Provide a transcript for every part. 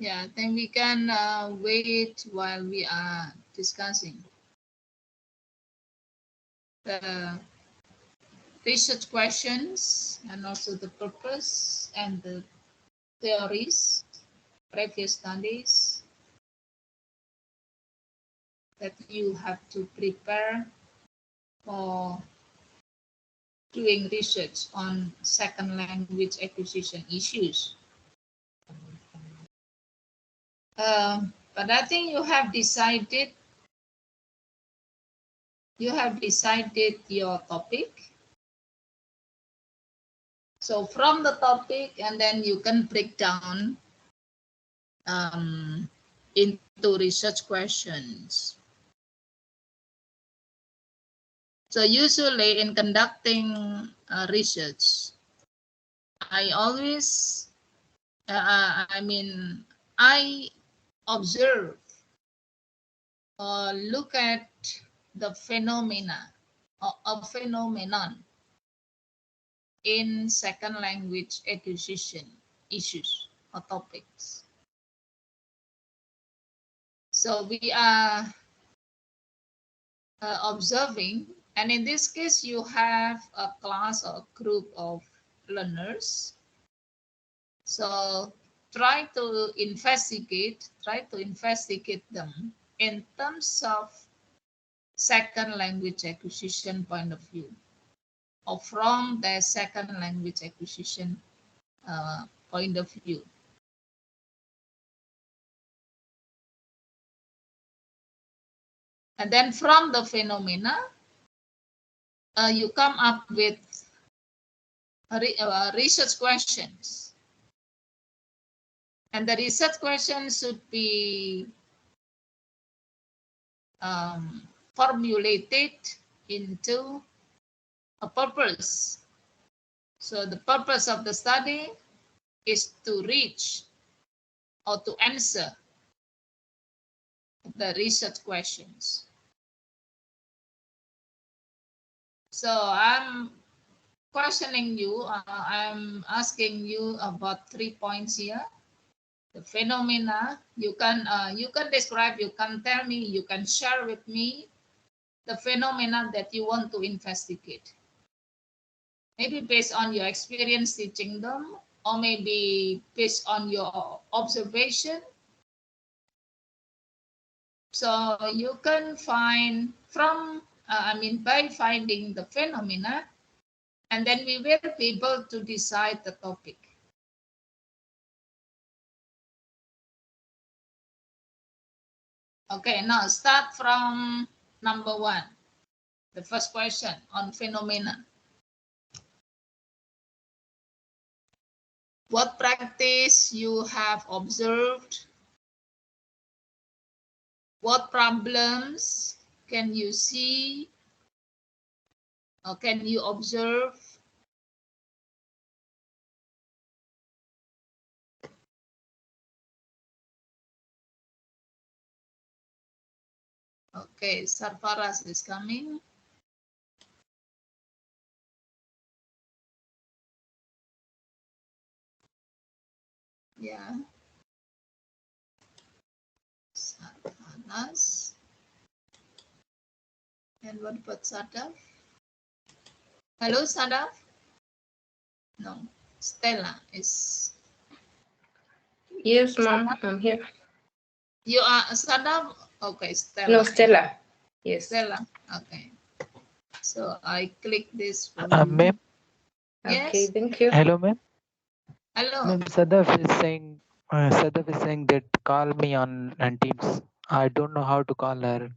Yeah, then we can wait while we are discussing the research questions and also the purpose and the theories, previous studies that you have to prepare for doing research on second language acquisition issues. But I think you have decided your topic. So from the topic, and then you can break down into research questions. So usually in conducting research, I always, I observe or look at the phenomena or a phenomenon in second language acquisition issues or topics. So we are observing, and in this case, you have a class or group of learners. So try to investigate them in terms of second language acquisition point of view, or from the second language acquisition point of view. And then from the phenomena, you come up with research questions. And the research questions should be formulated into a purpose. So the purpose of the study is to reach or to answer the research questions. So I'm questioning you, I'm asking you about 3 points here. The phenomena, you can describe, you can tell me, you can share with me the phenomena that you want to investigate. Maybe based on your experience teaching them, or maybe based on your observation. So you can find from, by finding the phenomena, and then we will be able to decide the topic. Okay, now start from number 1. The first question on phenomena. What practice you have observed? What problems can you see or can you observe? Okay, Sarfaraz is coming. Yeah. Sarfaraz. And what about Sadaf? Hello, Sadaf? No, Stella is. Yes, ma'am, I'm here. You are Sadaf? Okay, Stella. No, Stella. Yes. Stella, okay. So I click this for you. Ma'am. Yes. Okay, thank you. Hello, ma'am. Hello. Ma'am, Sadaf is saying that call me on Teams. I don't know how to call her.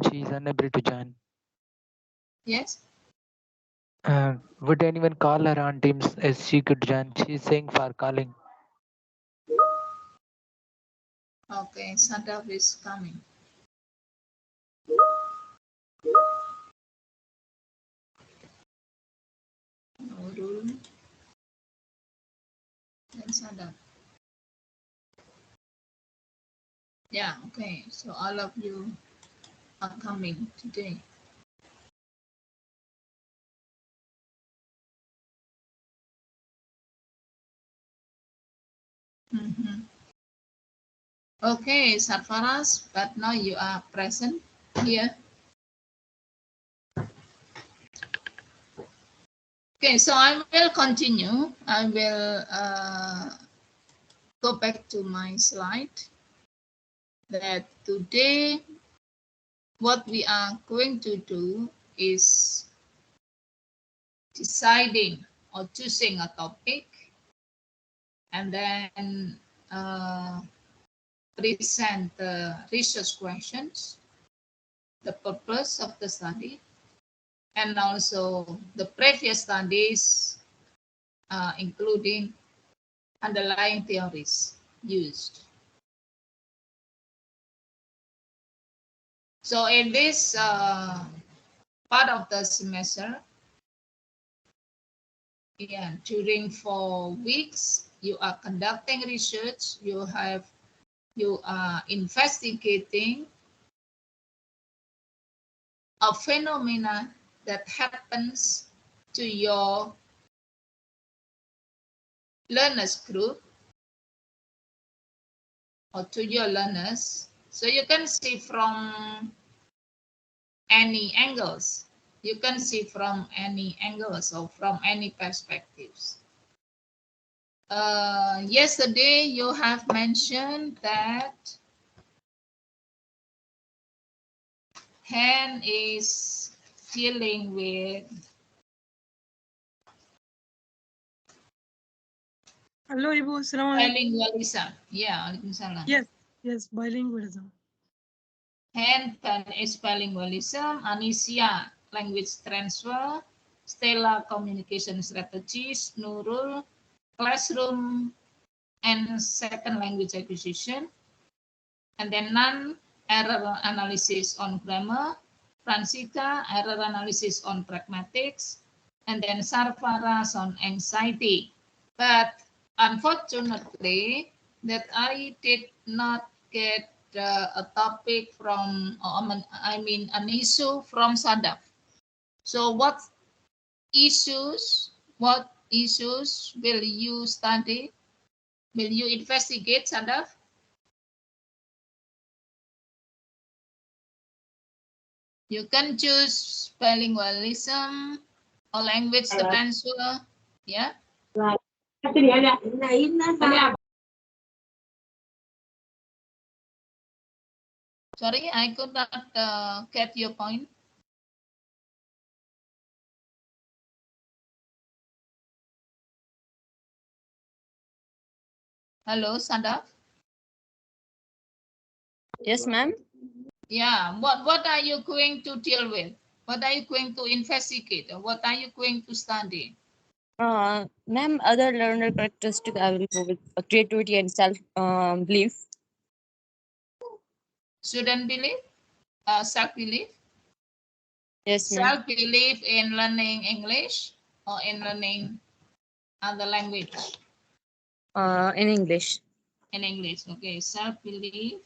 She is unable to join. Yes. Would anyone call her on Teams as she could join? She is saying for calling. Okay, Sadaf is coming. Nurul and Sadaf. Yeah, okay. So all of you are coming today. Okay, Sarfaraz, but now you are present here. Okay, so I will continue. I will go back to my slide. That today, what we are going to do is deciding or choosing a topic, and then present the research questions, the purpose of the study, and also the previous studies, including underlying theories used. So in this part of the semester, during 4 weeks, you are conducting research, you are investigating a phenomena that happens to your learners group or to your learners. So you can see from any angles. You can see from any angles or from any perspectives. Yesterday you have mentioned that Hend is dealing with Hello, Ibu. Assalamualaikum. bilingualism. Yeah, Waalaikumsalam. Yes, bilingualism. Hend is bilingualism, Anisia, language transfer, STELA, communication strategies, Nurul, classroom and second language acquisition, and then non-error analysis on grammar, Fransiska, error analysis on pragmatics, and then Sarfaraz on anxiety. But unfortunately, that I did not get a topic from, an issue from Sadaf. So what issues will you study? Will you investigate, Sadaf? You can choose bilingualism or language transfer. Yeah. Sorry, I could not get your point. Hello, Sadaf. Yes, ma'am. Yeah. What are you going to deal with? What are you going to investigate? Or what are you going to study? Ma'am, other learner characteristic I will go with creativity and self belief. Student belief? Self-belief? Yes, ma'am. Self-belief in learning English or in learning other language? In English. In English. Okay. Self-belief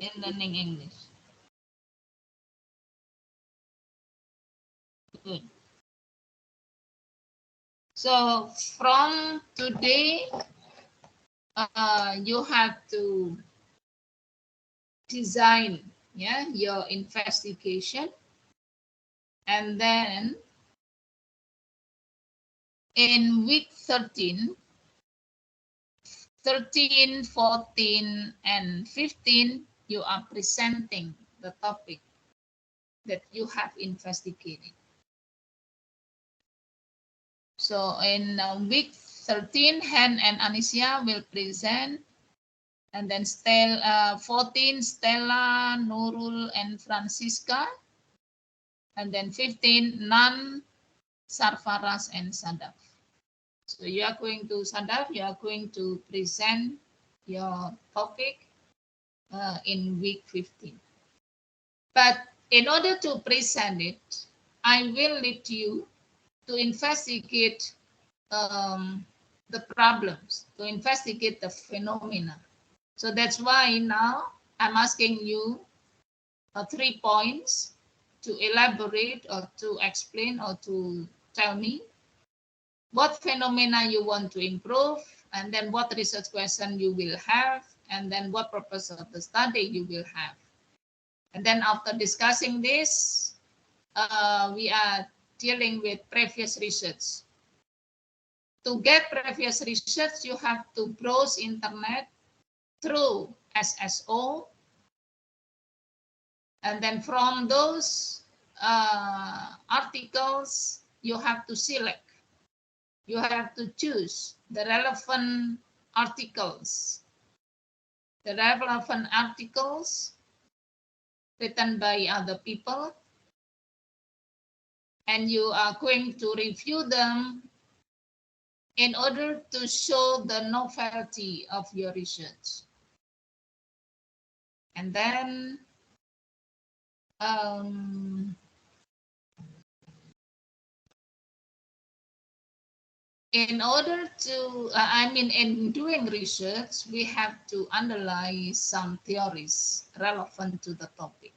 in learning English. Good. So from today, you have to design your investigation, and then in week 13, 14, and 15, you are presenting the topic that you have investigated. So in week 13, Hend and Anisia will present, and then 14, Stella, Nurul, and Fransiska, and then 15, Nan, Sarfaraz, and Sadaf. So you are going to, Sadaf, you are going to present your topic in week 15. But in order to present it, I will need you to investigate the problems, to investigate the phenomena. So that's why now I'm asking you 3 points to elaborate or to explain or to tell me what phenomena you want to improve, and then what research question you will have, and then what purpose of the study you will have. And then after discussing this, we are dealing with previous research. To get previous research, you have to browse internet through SSO. And then from those articles, you have to select. You have to choose the relevant articles. The relevant articles written by other people. And you are going to review them in order to show the novelty of your research. And then in order to, in doing research, we have to analyze some theories relevant to the topic.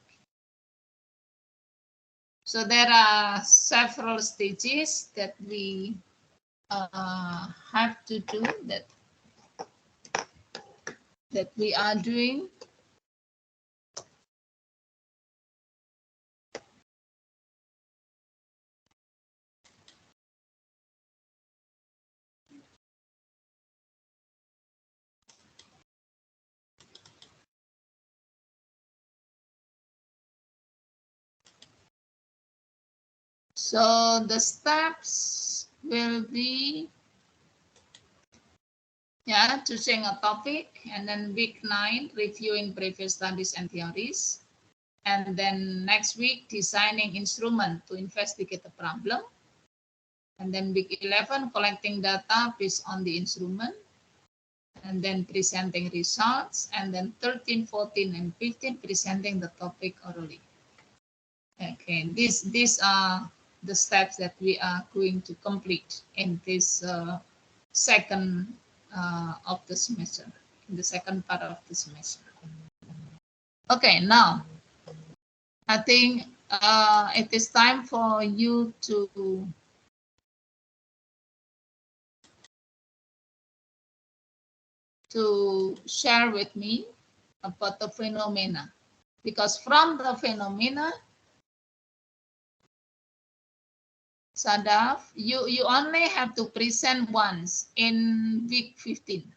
So there are several stages that we have to do that we are doing. So the steps will be, choosing a topic, and then week 9, reviewing previous studies and theories. And then next week, designing instrument to investigate the problem. And then week 11, collecting data based on the instrument. And then presenting results. And then 13, 14, and 15, presenting the topic orally. Okay, these are the steps that we are going to complete in this second of the semester, in the second part of the semester. Okay, now I think it is time for you to share with me about the phenomena, because from the phenomena, Sadaf, you only have to present once in week 15.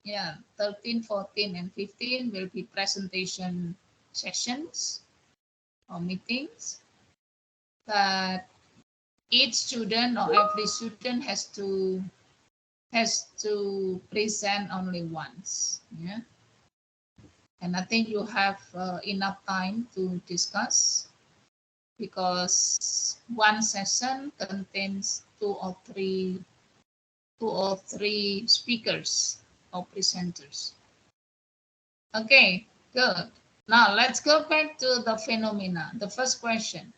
Yeah, 13, 14, and 15 will be presentation sessions or meetings. But each student or every student has to present only once. Yeah, and I think you have enough time to discuss, because one session contains two or three speakers or presenters. Okay, good. Now let's go back to the phenomena. The first question.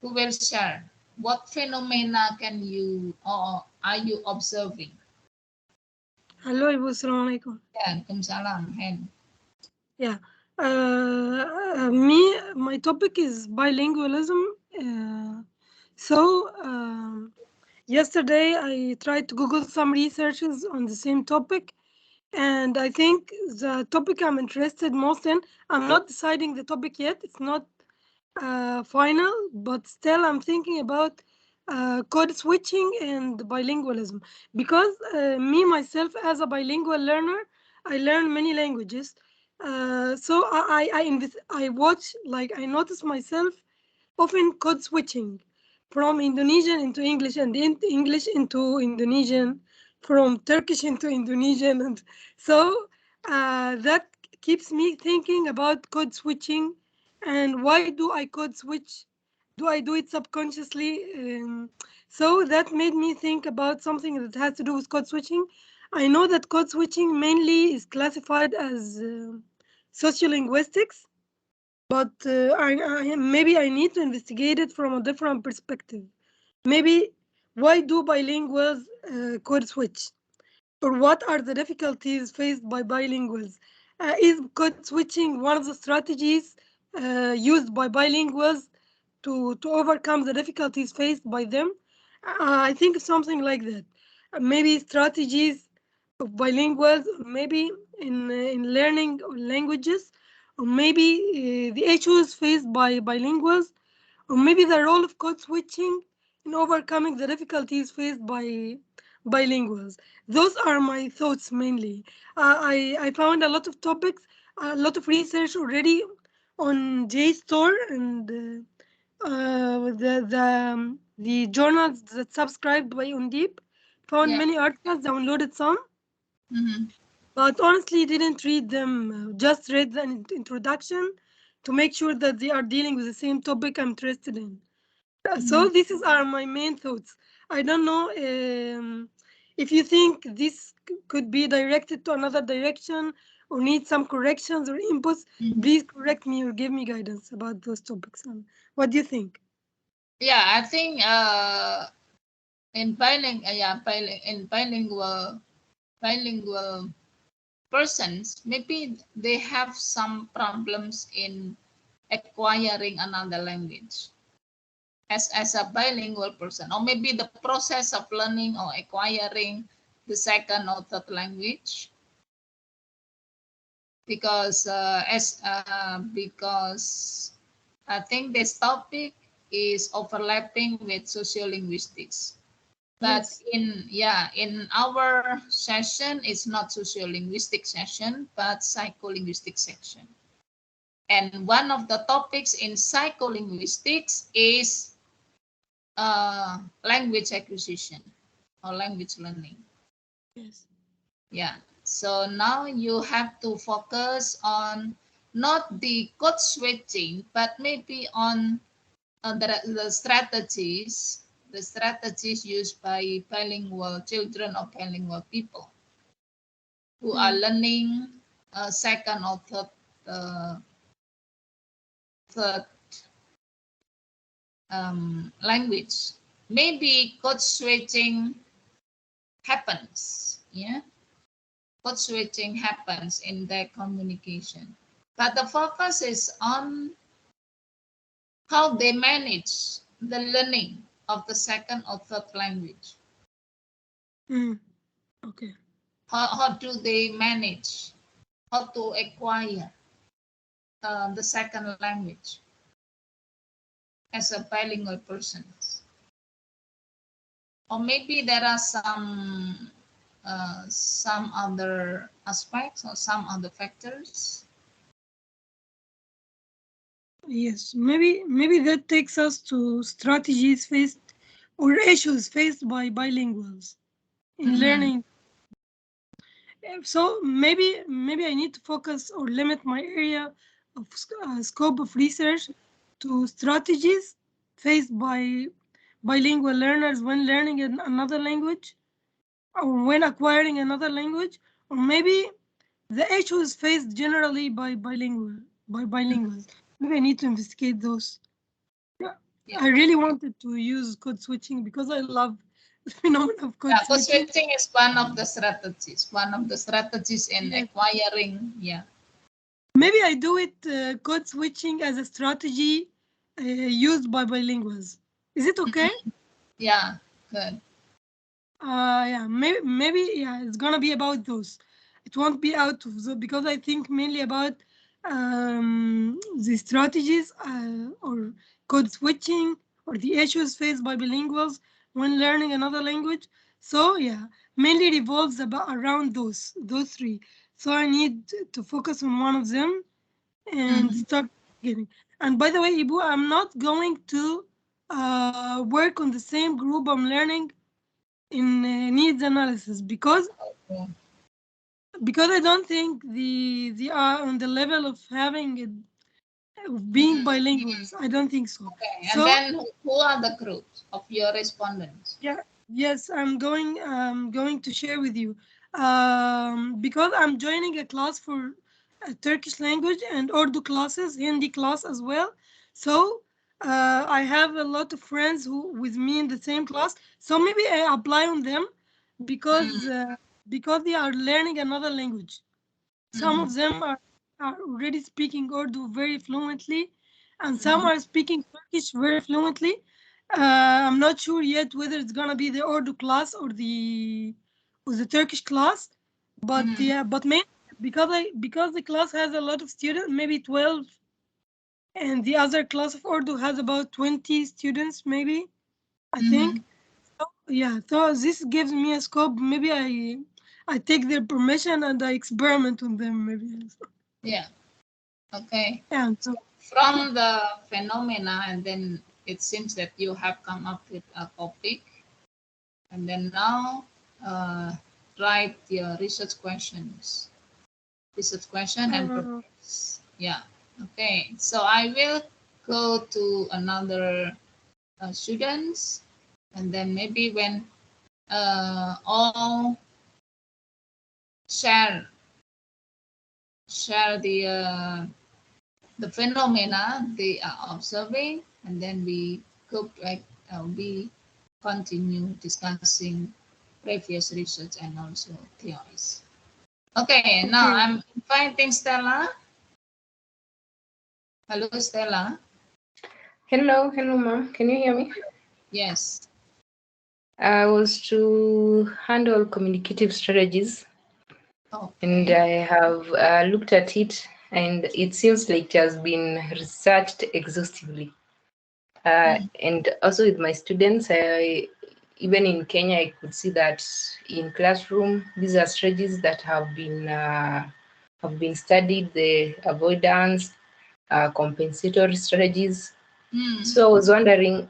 Who will share? What phenomena can you or are you observing? Hello, Ibu. Assalamu alaikum. Waalaikumsalam, Hend. Yeah. My topic is bilingualism. Yesterday I tried to Google some researches on the same topic, and I think the topic I'm interested most in, I'm not deciding the topic yet. It's not final, but still I'm thinking about code switching and bilingualism, because me myself as a bilingual learner, I learn many languages. So I watch, like, I notice myself often code switching from Indonesian into English, and English into Indonesian, from Turkish into Indonesian, and so that keeps me thinking about code switching. And why do I code switch? Do I do it subconsciously? So that made me think about something that has to do with code switching. I know that code switching mainly is classified as sociolinguistics, but maybe I need to investigate it from a different perspective. Maybe, why do bilinguals code switch? Or what are the difficulties faced by bilinguals? Is code switching one of the strategies used by bilinguals to overcome the difficulties faced by them? I think something like that. Maybe strategies of bilinguals, or maybe in learning languages, or maybe the issues faced by bilinguals, or maybe the role of code switching in overcoming the difficulties faced by bilinguals. Those are my thoughts mainly. I found a lot of topics, a lot of research already on JSTOR and the journals that subscribed by Undip. Found Yeah. many articles, downloaded some, Mm-hmm. but honestly didn't read them. Just read the introduction to make sure that they are dealing with the same topic I'm interested in. So Mm-hmm. these are my main thoughts. I don't know if you think this could be directed to another direction or need some corrections or inputs. Please correct me or give me guidance about those topics. What do you think? Yeah, I think in bilingual persons, maybe they have some problems in acquiring another language as a bilingual person, or maybe the process of learning or acquiring the second or third language, because I think this topic is overlapping with sociolinguistics. But Yes. in our session, it's not sociolinguistic session, but psycholinguistic section. And one of the topics in psycholinguistics is language acquisition or language learning. Yes. Yeah. So now you have to focus on not the code switching, but maybe on the strategies used by bilingual children or bilingual people who are Mm. learning second or uh, third language. Maybe code switching happens. Yeah, code switching happens in their communication, but the focus is on how they manage the learning of the second or third language. Mm. Okay. How do they manage? How to acquire the second language as a bilingual person? Or maybe there are some other aspects or some other factors. Yes. Maybe that takes us to strategies faced or issues faced by bilinguals in Mm-hmm. learning. So maybe I need to focus or limit my area of scope of research to strategies faced by bilingual learners when learning another language or when acquiring another language, or maybe the issues faced generally by bilinguals. Maybe I need to investigate those. Yeah, Yeah. I really wanted to use code switching because I love the phenomenon of code Yeah, code switching. switching is one of the strategies. One of the strategies in Yes. acquiring. Yeah. Maybe I do it code switching as a strategy used by bilinguals. Is it okay? Yeah. Good. Yeah, maybe yeah, it's gonna be about those. It won't be out of the because I think mainly about the strategies or code switching or the issues faced by bilinguals when learning another language. So yeah, mainly revolves about around those three. So I need to focus on one of them and Mm-hmm. start getting. And by the way, Ibu, I'm not going to work on the same group I'm learning in needs analysis Okay. because I don't think they are on the level of having it, of being bilinguals. I don't think so. Okay. And So then who are the groups of your respondents? yeah, yes, I'm going to share with you because I'm joining a class for Turkish language and Urdu classes, Hindi class as well. So I have a lot of friends who with me in the same class. So maybe I apply on them because Mm-hmm. uh, because they are learning another language. Some Mm-hmm. of them are already speaking Urdu very fluently, and some Mm-hmm. are speaking Turkish very fluently. I'm not sure yet whether it's gonna be the Urdu class or the Turkish class, but yeah, but maybe because the class has a lot of students, maybe 12, and the other class of Urdu has about 20 students, maybe I think. So, yeah, so this gives me a scope. Maybe I take their permission and I experiment on them. Maybe. Yeah. Okay. Yeah. So, From the phenomena, and then it seems that you have come up with a topic, and then now write your research questions. Research question and purpose. Yeah. Okay. So I will go to another students, and then maybe when all share the phenomena they are observing, and then we go back, we continue discussing previous research and also theories. Okay, now I'm inviting Stella. Hello, Stella. Hello, ma'am. Can you hear me? Yes. I was to handle communicative strategies, and I have looked at it, and it seems like it has been researched exhaustively. And also with my students, even in Kenya, I could see that in classroom, these are strategies that have been studied: the avoidance, compensatory strategies. So I was wondering,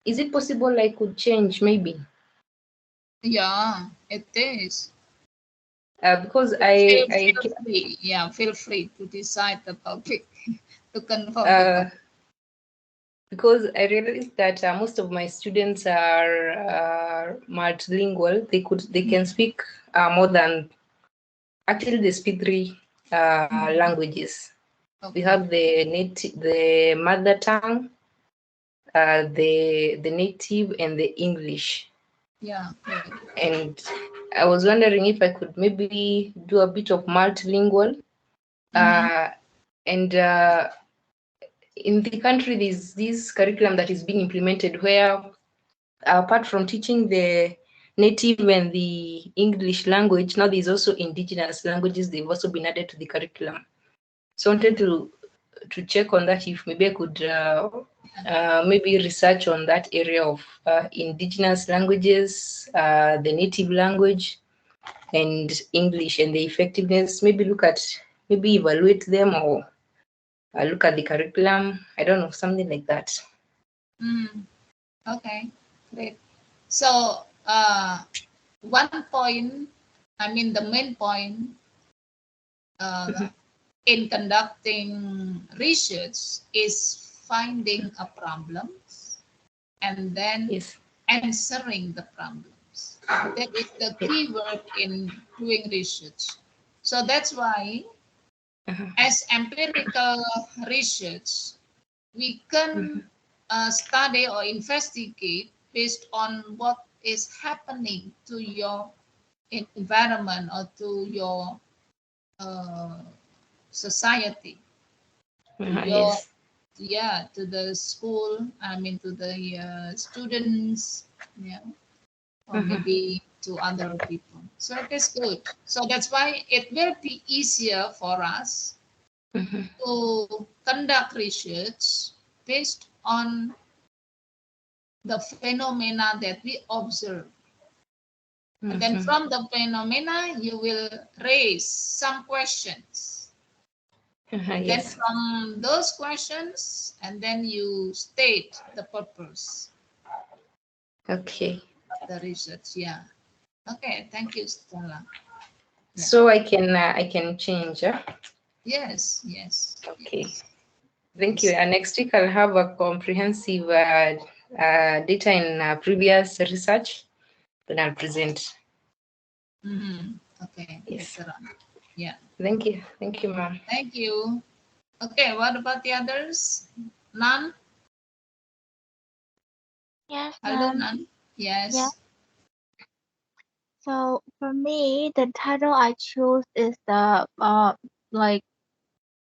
is it possible I could change maybe? Yeah, it is. Because feel free to decide the topic to confirm the topic. Because I realized that most of my students are multilingual. They can speak more than, actually they speak 3 languages. We have the mother tongue, the native, and the English. Yeah. And I was wondering if I could maybe do a bit of multilingual. And in the country, there's this curriculum that is being implemented where, apart from teaching the native and the English language, now there's also indigenous languages. They've also been added to the curriculum. So I wanted to check on that, if maybe I could maybe research on that area of indigenous languages, the native language, and English, and the effectiveness. Maybe evaluate them, or look at the curriculum. I don't know, something like that. Okay, great. So one point, the main point in conducting research is finding a problem and then answering the problems. That is the key word in doing research. So that's why as empirical research, we can study or investigate based on what is happening to your environment or to your society, to the school, to the students, or maybe to other people. So it is good. So that's why it will be easier for us to conduct research based on the phenomena that we observe. And then from the phenomena, you will raise some questions. Then from those questions, and then you state the purpose. Okay. Of the research, yeah. Okay, thank you, Stella. Yeah. So I can change, yeah? Yes. Okay. Thank you. And next week I'll have a comprehensive data in previous research. Then I'll present. Okay. Yes. Yeah. Thank you, ma'am. Thank you. Okay, what about the others? None? Yes, hello, Nan. Yes. Yeah. So for me, the title I choose is the like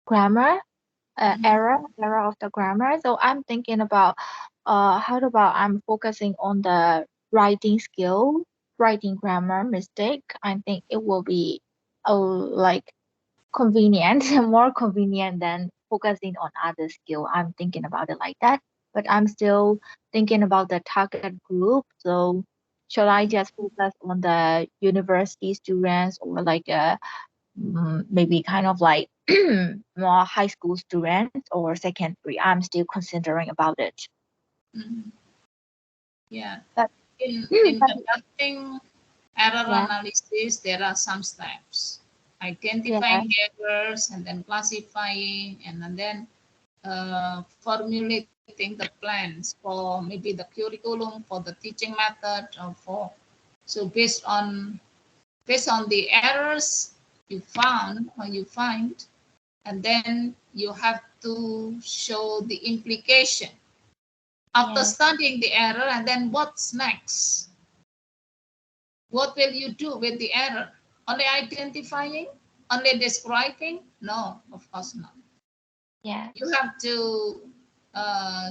grammar. error of the grammar. So I'm thinking about how about I'm focusing on the writing skill, writing grammar mistake. I think it will be like convenient, more convenient than focusing on other skill. I'm thinking about it like that, but I'm still thinking about the target group. So should I just focus on the university students or like maybe kind of like more high school students or secondary? I'm still considering about it. Mhm. Yeah. But, In but conducting error yeah, analysis, there are some steps. yeah, Identifying errors and then classifying and then formulating the plans for maybe the curriculum, for the teaching method, or for so based on the errors you found or you find, and then you have to show the implication after yeah, studying the error, and then what's next? What will you do with the error? Only identifying? Only describing? No, of course not. yeah, You have to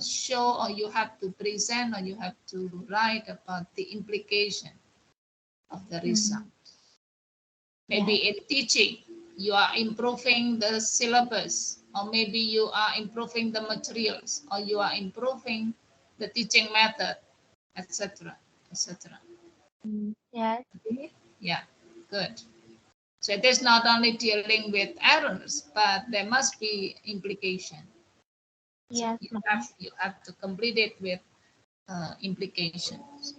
show, or you have to present, or you have to write about the implication of the result. yeah, Maybe in teaching, you are improving the syllabus, or maybe you are improving the materials, or you are improving the teaching method, etc., etc. yeah, Okay? Yeah, good. So it is not only dealing with errors, but there must be implication. So yes, ma'am. you have to complete it with implications.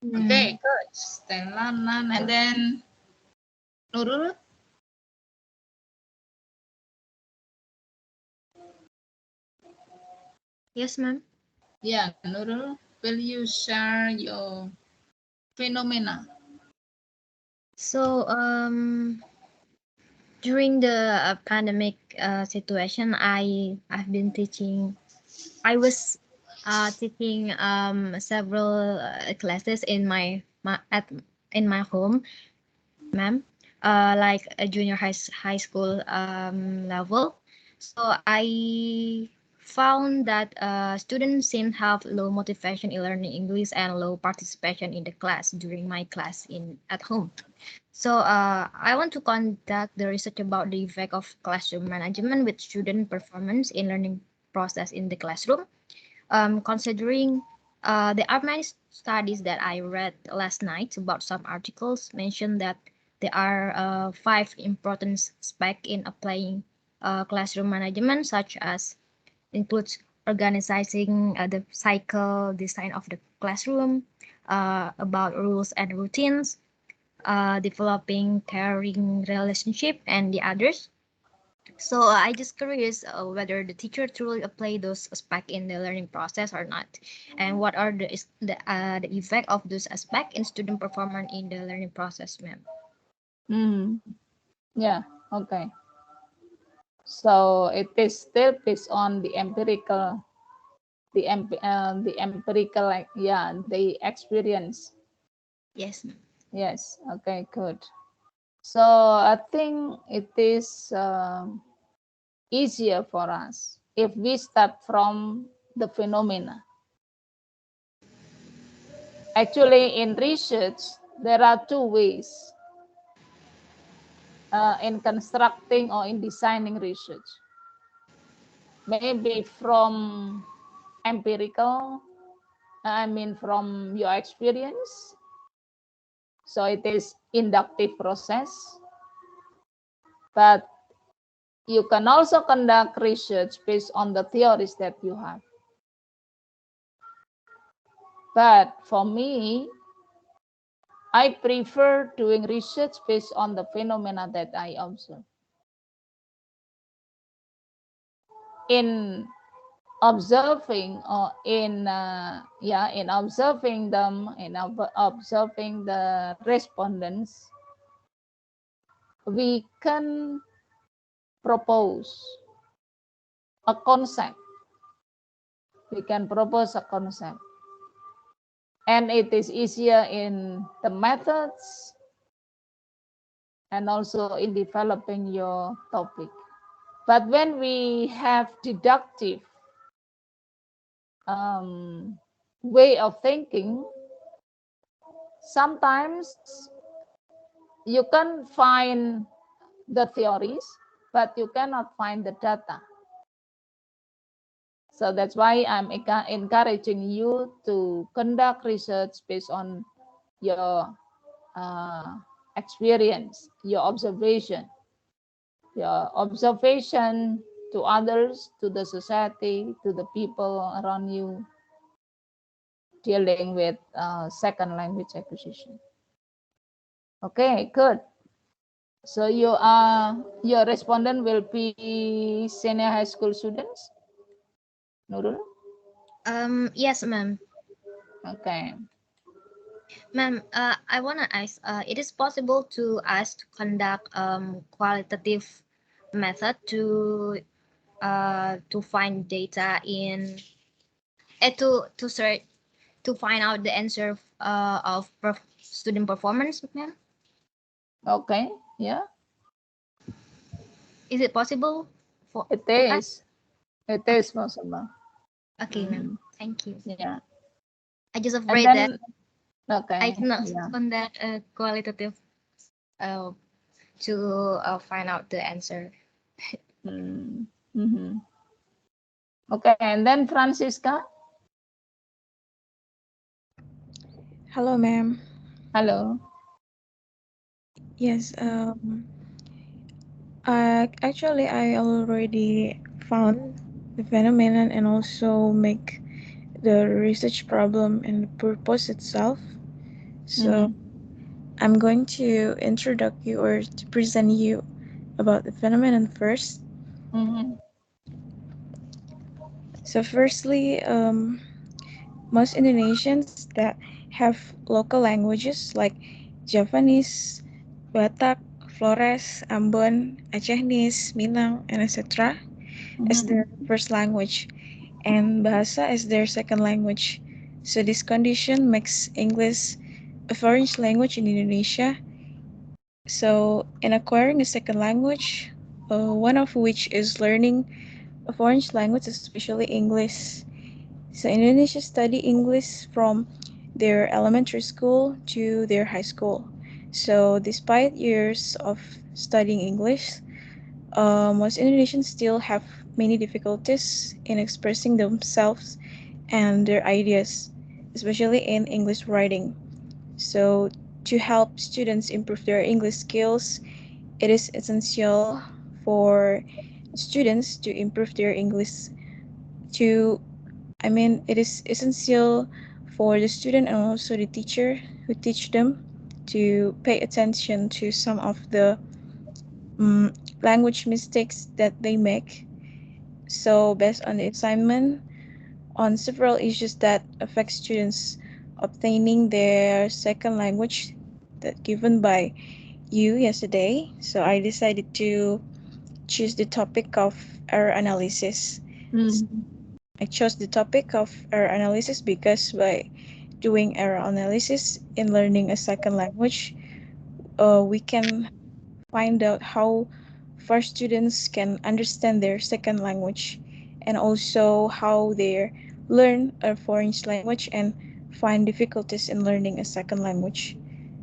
Mm, Okay, good. Stella, Nan, and then Nurul. Yes, ma'am. Yeah, Nurul, will you share your phenomena? So, during the pandemic situation, I've been teaching. I was teaching several classes in my at in my home, ma'am. Like a junior high school level. So I found that students seem to have low motivation in learning English and low participation in the class during my class in at home. So I want to conduct the research about the effect of classroom management with student performance in learning process in the classroom. Considering there are many studies that I read last night about some articles mentioned that there are five important aspects in applying classroom management, such as includes organizing the cycle design of the classroom, about rules and routines, developing caring relationship, and the others. So I just curious whether the teacher truly apply those aspects in the learning process or not, and what are the effect of those aspects in student performance in the learning process, ma'am. Mm, yeah, okay. So it is still based on the empirical, the empirical, like, yeah, the experience. Yes, ma'am. Yes, okay, good. So I think it is easier for us if we start from the phenomena. Actually, in research, there are two ways in constructing or in designing research. Maybe from empirical, I mean from your experience. So it is inductive process, but you can also conduct research based on the theories that you have. But for me, I prefer doing research based on the phenomena that I observe. In observing or in observing them, in observing the respondents, we can propose a concept. We can propose a concept. And it is easier in the methods and also in developing your topic. But when we have deductive way of thinking, sometimes you can find the theories, but you cannot find the data. So that's why I'm encouraging you to conduct research based on your experience, your observation to others, to the society, to the people around you dealing with second language acquisition. Okay, good. So your respondent will be senior high school students, Nurul? Yes, ma'am. Okay. Ma'am, I want to ask, it is possible to us to conduct qualitative method to find data in to search to find out the answer of student performance, ma'am? Okay. Yeah. Is it possible for It us? is. It is possible. Okay, ma'am. Thank you. Yeah. I just And afraid that then okay. I cannot Yeah. conduct a qualitative uh, to find out the answer. Mm-hmm. Okay, and then Fransiska. Hello, ma'am. Hello. Yes, actually, I already found the phenomenon and also make the research problem and the purpose itself. So I'm going to introduce you or to present you about the phenomenon first. So firstly, most Indonesians that have local languages like Javanese, Batak, Flores, Ambon, Acehnese, Minang, and etc. as their first language, and Bahasa as their second language. So this condition makes English a foreign language in Indonesia. So in acquiring a second language, one of which is learning a foreign language, especially English. So Indonesia study English from their elementary school to their high school. So despite years of studying English, most Indonesians still have many difficulties in expressing themselves and their ideas, especially in English writing. So to help students improve their English skills, it is essential for students to improve their English to it is essential for the student and also the teacher who teach them to pay attention to some of the um, language mistakes that they make. So, based on the assignment on several issues that affect students obtaining their second language that given by you yesterday, so I decided to choose the topic of error analysis. I chose the topic of error analysis because by doing error analysis in learning a second language, we can find out how far students can understand their second language and also how they learn a foreign language and find difficulties in learning a second language.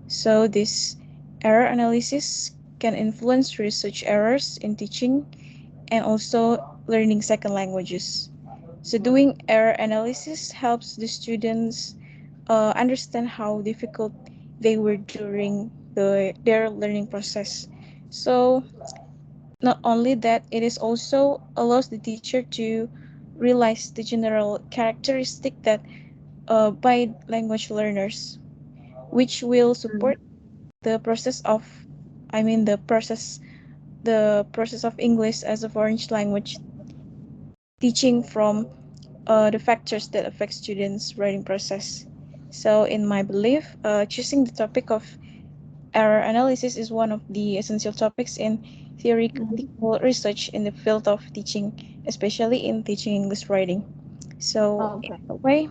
So this error analysis can influence research errors in teaching and also learning second languages. So doing error analysis helps the students understand how difficult they were during their learning process. So not only that, it is also allows the teacher to realize the general characteristic that by language learners, which will support the process of, the process of English as a foreign language teaching from the factors that affect students' writing process. So, in my belief, choosing the topic of error analysis is one of the essential topics in theoretical research in the field of teaching, especially in teaching English writing. So, in a way,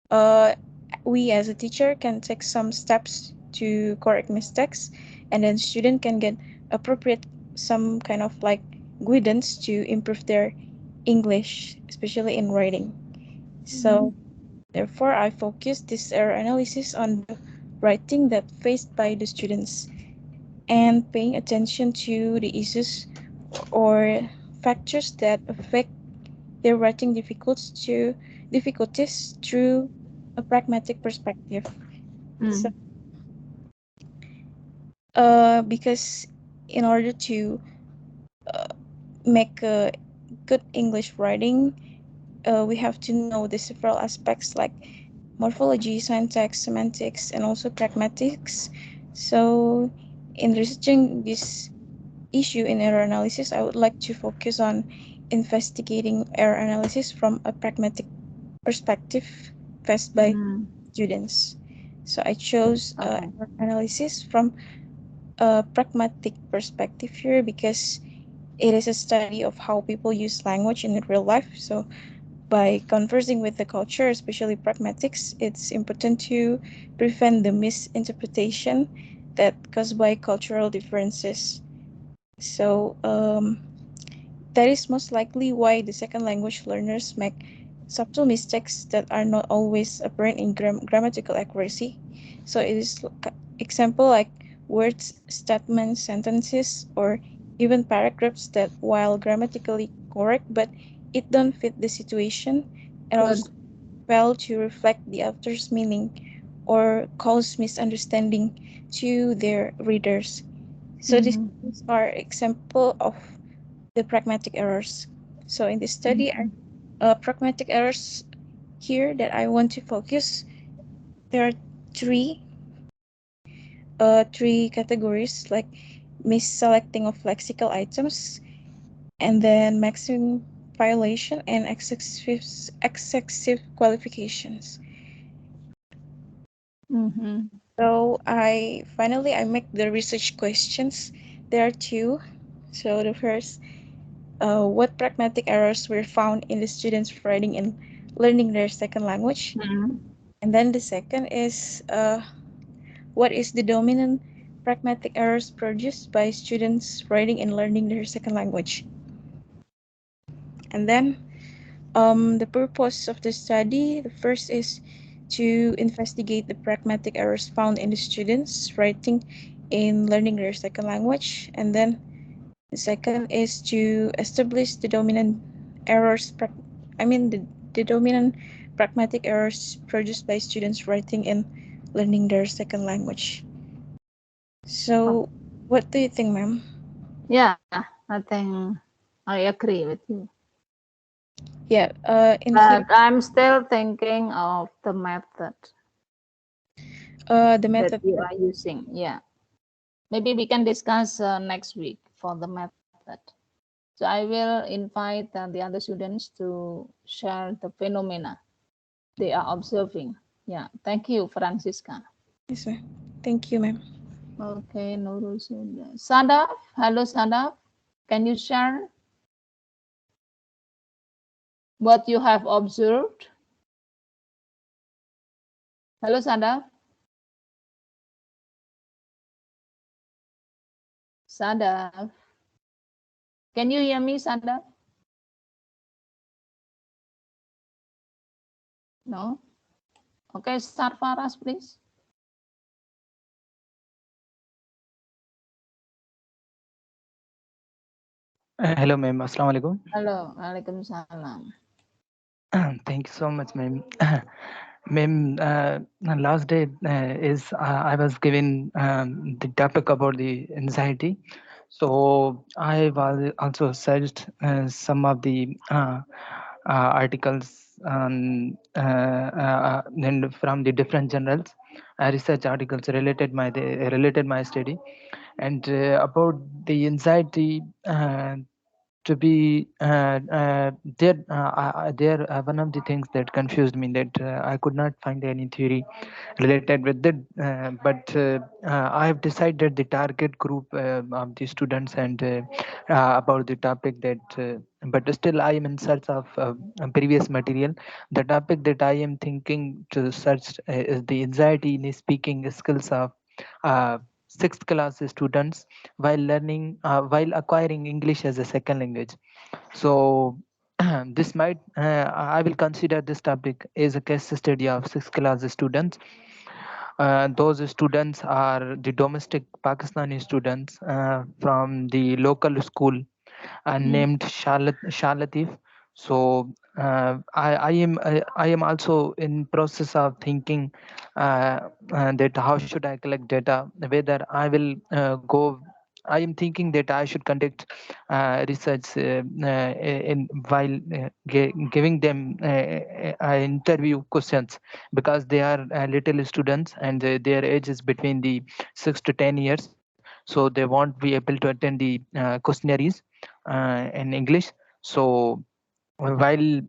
uh, we as a teacher can take some steps to correct mistakes, and then student can get appropriate some kind of like guidance to improve their English, especially in writing. So, therefore, I focus this error analysis on the writing that faced by the students and paying attention to the issues or factors that affect their writing difficulties through a pragmatic perspective. So, because in order to make a good English writing, we have to know the several aspects like morphology, syntax, semantics, and also pragmatics. So, in researching this issue in error analysis, I would like to focus on investigating error analysis from a pragmatic perspective faced by students. So I chose Okay. error analysis from a pragmatic perspective here because it is a study of how people use language in real life. So by conversing with the culture, especially pragmatics, it's important to prevent the misinterpretation that caused by cultural differences. So that is most likely why the second language learners make subtle mistakes that are not always apparent in grammatical accuracy. So it is example like words, statements, sentences, or even paragraphs that while grammatically correct, but it don't fit the situation and Good. also fail to reflect the author's meaning or cause misunderstanding to their readers. So these are example of the pragmatic errors. So in this study, pragmatic errors here that I want to focus, there are three three categories like misselecting of lexical items, and then maximum violation and excessive qualifications. So I make the research questions. There are two. So the first, what pragmatic errors were found in the students writing and learning their second language? And then the second is, what is the dominant pragmatic errors produced by students writing and learning their second language? And then the purpose of the study, the first is to investigate the pragmatic errors found in the students writing in learning their second language. And then the second is to establish the dominant errors, the dominant pragmatic errors produced by students writing and learning their second language. So, what do you think, ma'am? Yeah, I think I agree with you. Yeah, But I'm still thinking of the method the that method. you are using. Yeah. Maybe we can discuss next week for the method. So I will invite the other students to share the phenomena they are observing. Yeah. Thank you, Fransiska. Yes, ma'am. Thank you, ma'am. Okay, Nurul sudah. Sadaf, hello Sadaf. Can you share what you have observed? Hello Sadaf. Sadaf. Can you hear me, Sadaf? No? Okay, Sarfaraz, please. Hello, ma'am. Assalamu alaikum. Hello, Waalaikumsalam. Thank you so much, ma'am. Ma'am, last day is I was given the topic about the anxiety. So I was also searched some of the articles and from the different journals, research articles related my study, and about the anxiety. To be there one of the things that confused me, that I could not find any theory related with it, but I have decided the target group of the students and about the topic that but still I am in search of previous material. The topic that I am thinking to search is the anxiety in speaking skills of uh, sixth class students while acquiring English as a second language. So this might I will consider this topic as a case study of sixth class students. Those students are the domestic Pakistani students from the local school named Shalatif. So I am also in process of thinking that how should I collect data, whether I will go. I am thinking that I should conduct research in while giving them interview questions, because they are little students and their age is between the 6 to 10 years, so they won't be able to attend the questionnaires in English. So while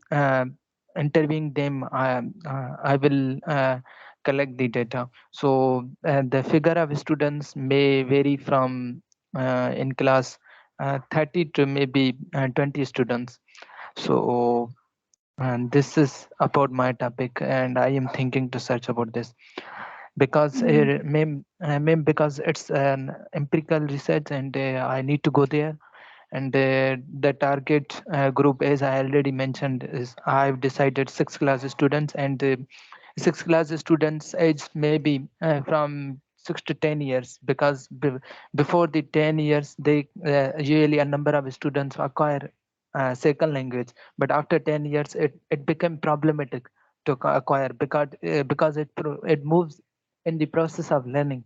interviewing them, I will collect the data. So the figure of students may vary from in class 30 to maybe 20 students. So and this is about my topic, and I am thinking to search about this because because it's an empirical research, and I need to go there. And the target group, as I already mentioned, is I've decided sixth class students, and sixth class students age maybe from 6 to 10 years, because before the 10 years they usually a number of students acquire second language, but after 10 years it became problematic to acquire, because it moves in the process of learning.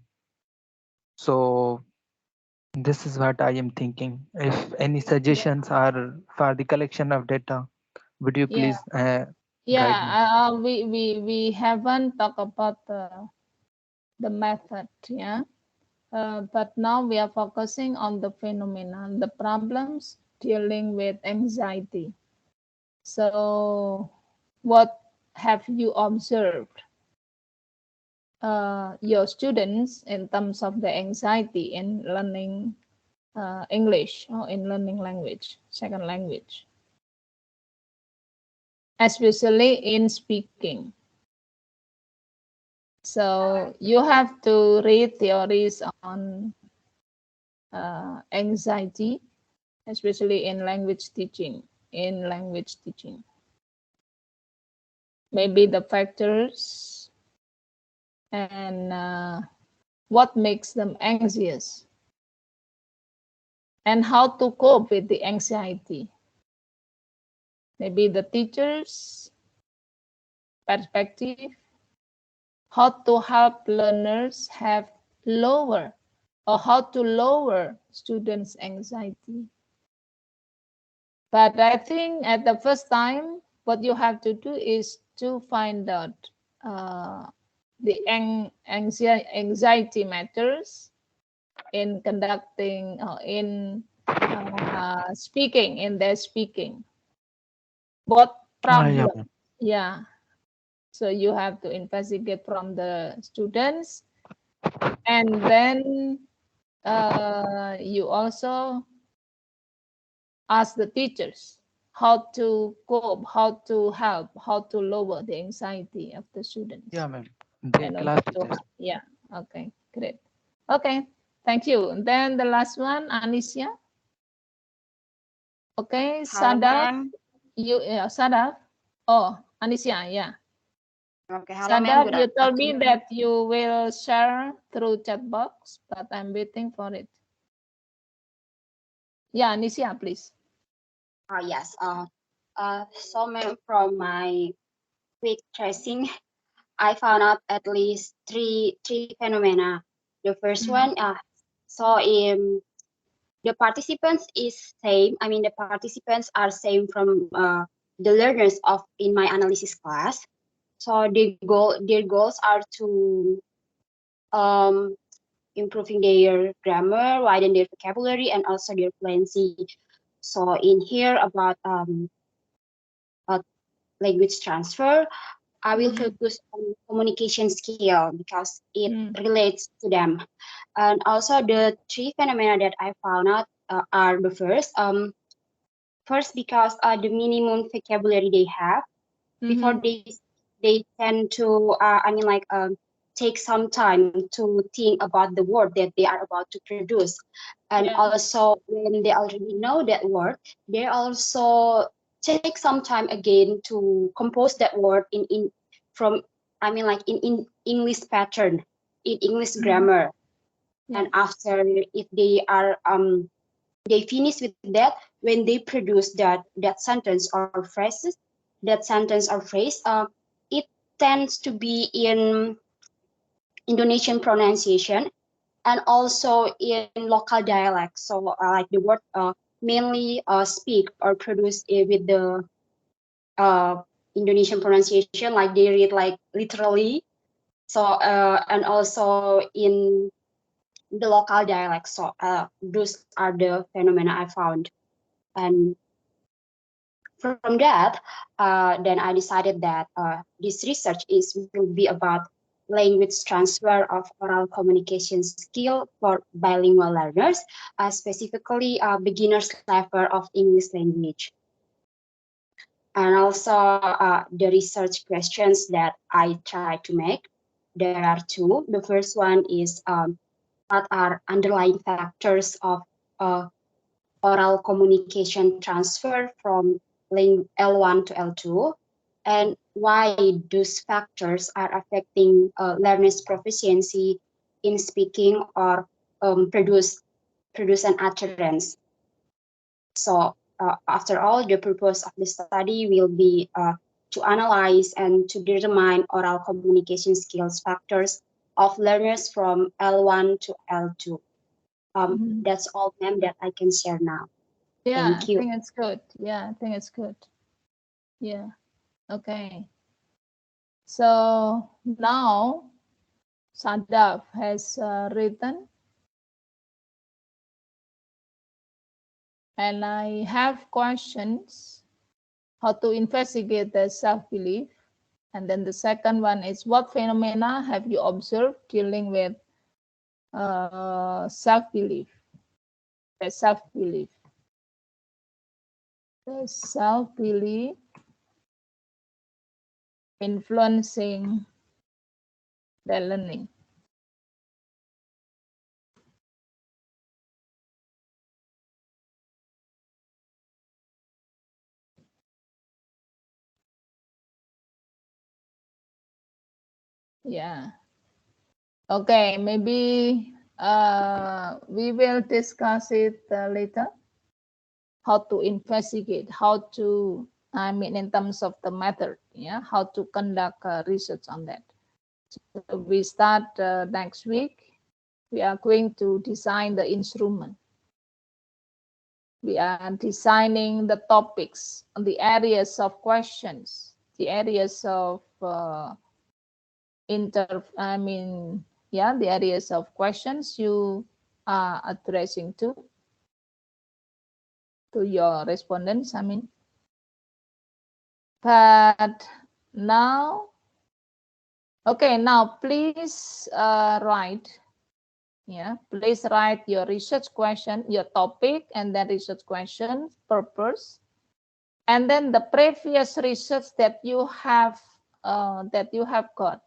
So this is what I am thinking. If any Yeah. suggestions are for the collection of data, would you Yeah. please guide me? We haven't talked about the method, yeah. But now we are focusing on the phenomenon, the problems dealing with anxiety. So, what have you observed your students in terms of the anxiety in learning English or in learning language, second language, especially in speaking? So you have to read theories on anxiety, especially in language teaching. In language teaching, maybe the factors and what makes them anxious, and how to cope with the anxiety. Maybe the teacher's perspective, how to help learners have lower or how to lower students' anxiety. But I think at the first time, what you have to do is to find out the anxiety matters in conducting or in speaking, in their speaking. Both Yeah, problems, ma'am. yeah. So you have to investigate from the students, and then you also ask the teachers how to cope, how to help, how to lower the anxiety of the students Yeah, ma'am. Their in class order to teachers. help. Yeah, okay, great. Okay, thank you. And then the last one, Anisia. Okay, Halo, Sadaf, ma'am. you, Sadaf. Oh, Anisia, yeah. Okay, halo, ma'am. Sadaf, Good you told me afternoon. that you will share through chat box, but I'm waiting for it. Yeah, Anisia, please. Yes. So, ma'am, from my quick tracing, I found out at least three phenomena. The first one, so the participants is same. I mean, the participants are same from the learners of in my analysis class. So their goals are to um improving their grammar, widen their vocabulary, and also their fluency. So in here about uh, language transfer, I will focus on communication skill because it relates to them. And also the three phenomena that I found out are the first because the minimum vocabulary they have before they tend to I mean like take some time to think about the word that they are about to produce. And also when they already know that word, they also take some time again to compose that word in from, I mean, like in English pattern, in English grammar. And after, if they are they finish with that, when they produce that sentence or phrases, that sentence or phrase, it tends to be in Indonesian pronunciation and also in local dialect. So like the word mainly speak or produce with the uh, Indonesian pronunciation, like they read like literally. So and also in the local dialect. So those are the phenomena I found. And from that, then I decided that this research will be about language transfer of oral communication skill for bilingual learners, specifically beginners level of English language. And also the research questions that I try to make. There are two. The first one is what are underlying factors of uh, oral communication transfer from L1 to L2, and why those factors are affecting learners' proficiency in speaking or produce an utterance. So after all, the purpose of the study will be to analyze and to determine oral communication skills factors of learners from L1 to L2. That's all, ma'am, that I can share now. Yeah, Thank you. I think it's good. Yeah, I think it's good. Yeah. Okay. So now Sadaf has written, and I have questions: how to investigate the self-belief, and then the second one is what phenomena have you observed dealing with self-belief? The self-belief. The self-belief influencing the learning. Yeah. Okay, maybe we will discuss it later. How to investigate, how to, I mean, in terms of the method, yeah, how to conduct research on that. So we start next week. We are going to design the instrument. We are designing the topics, the areas of questions, the areas of the areas of questions you are addressing to your respondents, I mean. But now, okay, now please write, yeah, please write your research question, your topic, and then research question, purpose, and then the previous research that you have got.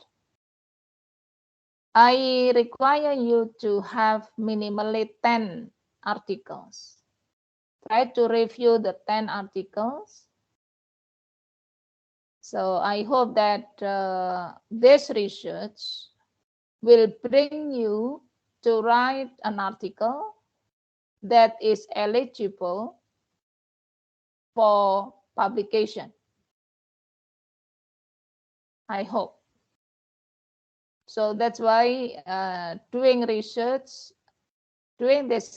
I require you to have minimally 10 articles. Try to review the 10 articles. So I hope that this research will bring you to write an article that is eligible for publication. I hope. So that's why doing this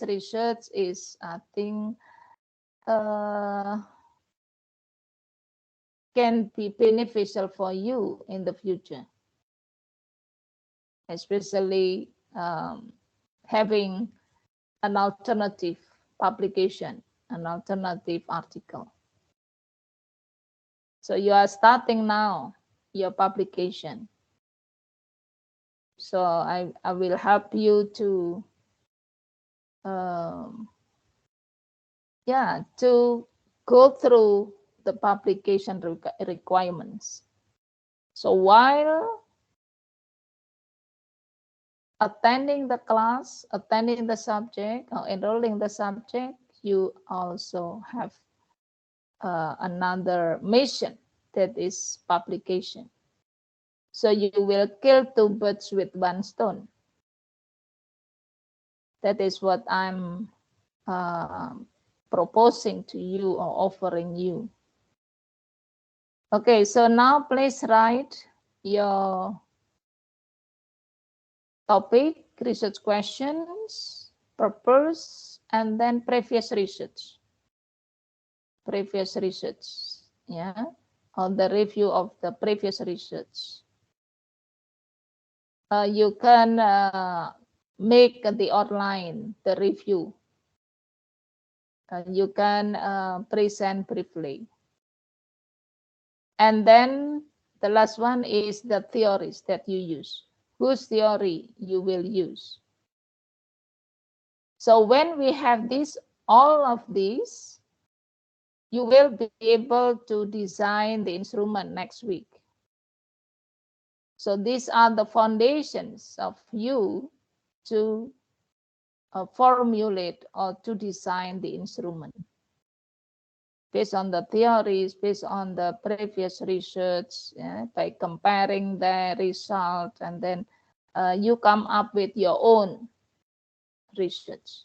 research is, I think, can be beneficial for you in the future, especially having an alternative publication, an alternative article. So you are starting now your publication. So I will help you to to go through the publication requirements. So while attending the class, attending the subject, or enrolling the subject, you also have another mission, that is publication. So you will kill two birds with one stone. That is what I'm proposing to you or offering you. Okay, so now please write your topic, research questions, purpose, and then previous research. Previous research, yeah, on the review of the previous research. You can make the outline, the review. You can present briefly. And then the last one is the theories that you use. Whose theory you will use. So when we have this, all of these, you will be able to design the instrument next week. So these are the foundations of you to formulate or to design the instrument. Based on the theories, based on the previous research, by comparing the result, and then you come up with your own research.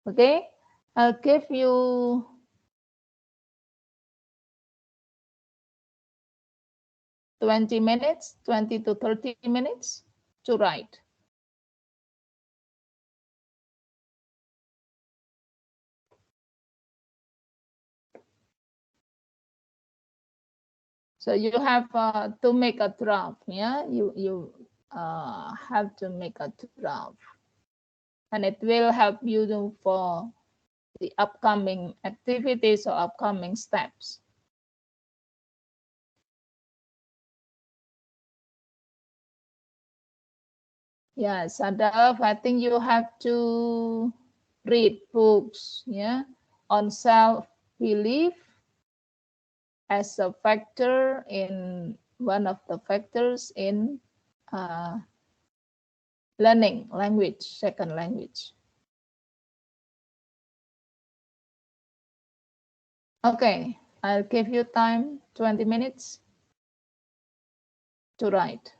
Okay, I'll give you 20 minutes, 20 to 30 minutes to write. So you have to make a draft, yeah? You have to make a draft. And it will help you for the upcoming activities or upcoming steps. Yeah, Sadaf, I think you have to read books, yeah, on self-belief as a factor in one of the factors in learning language, second language. Okay, I'll give you time, 20 minutes to write.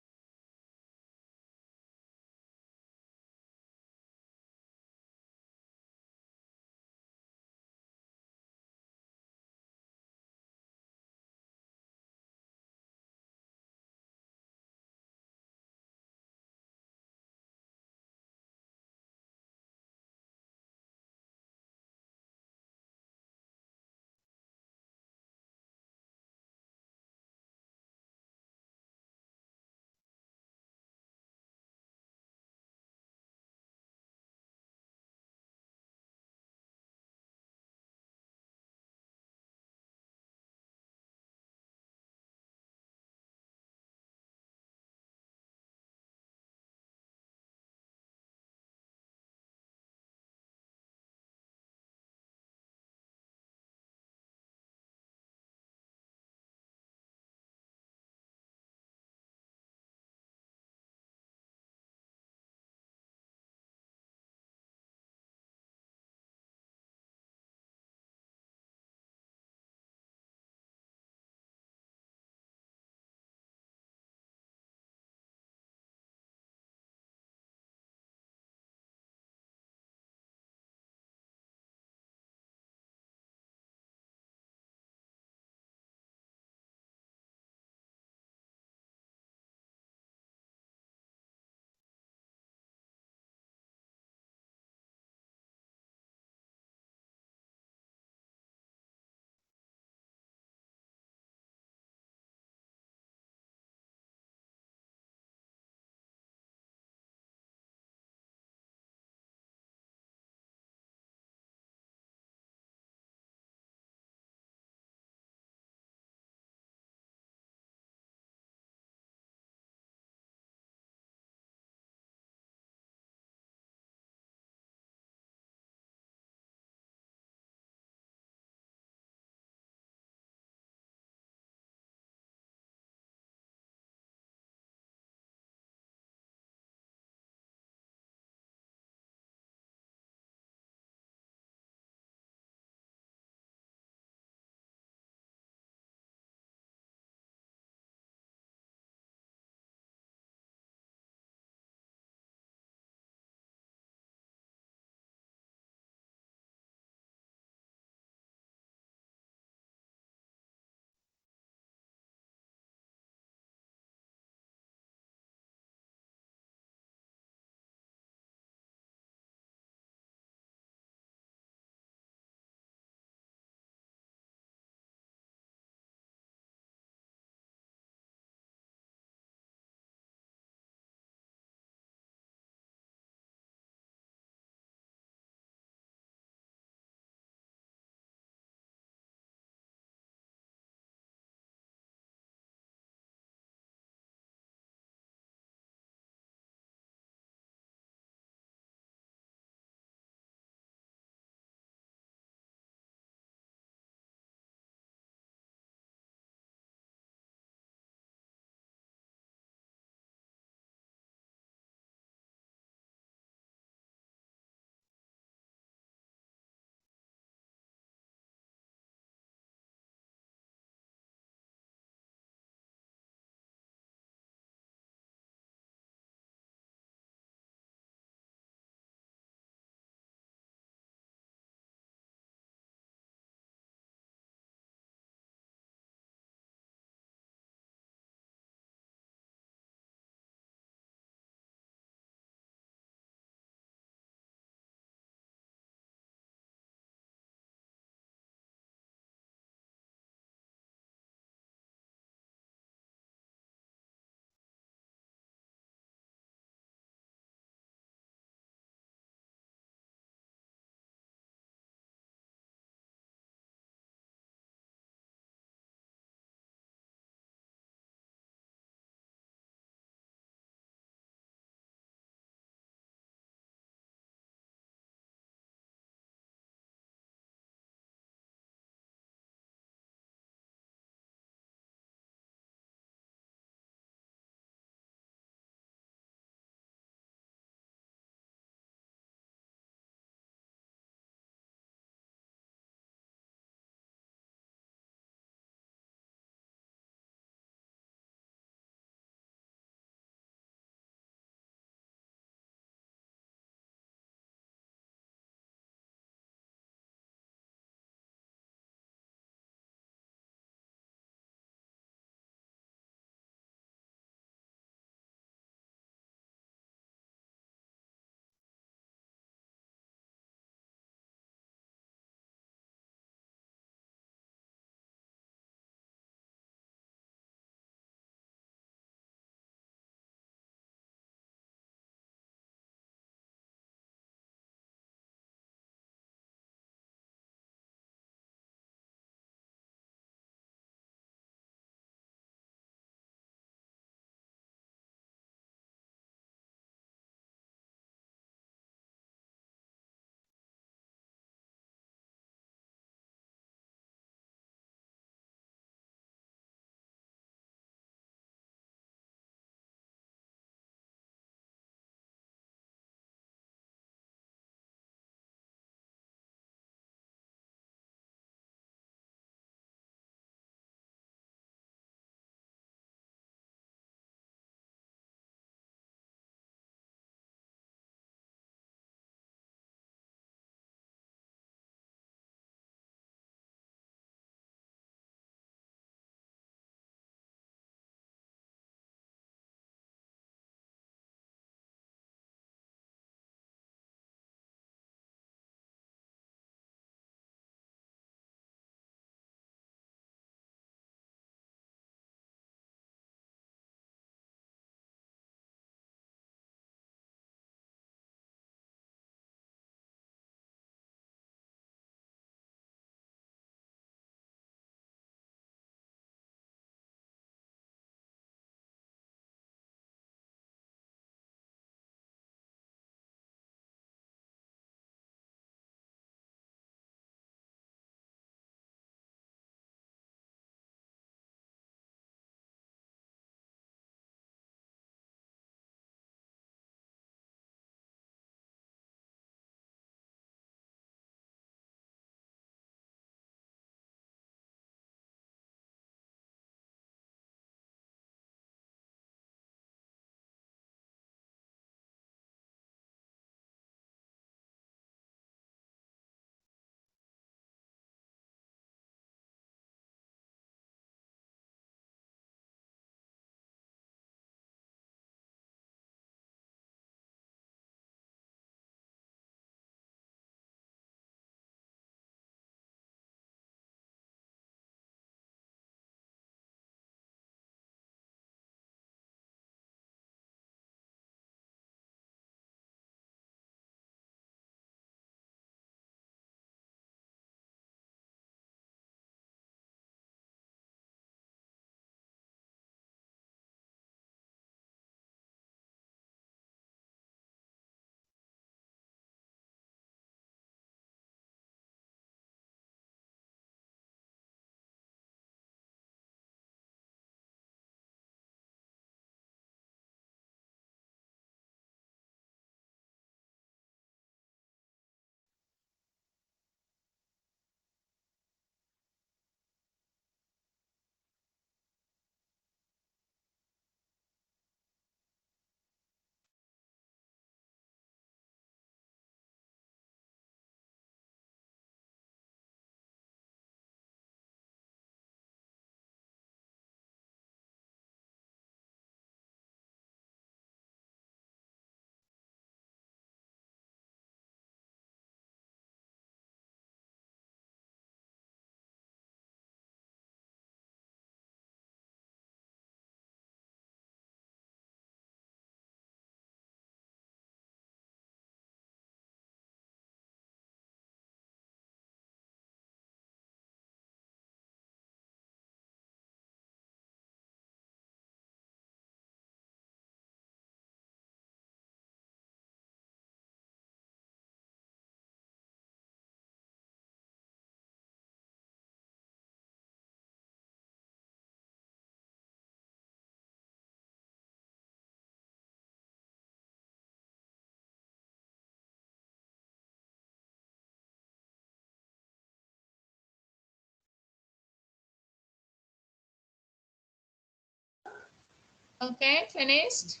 Okay, finished.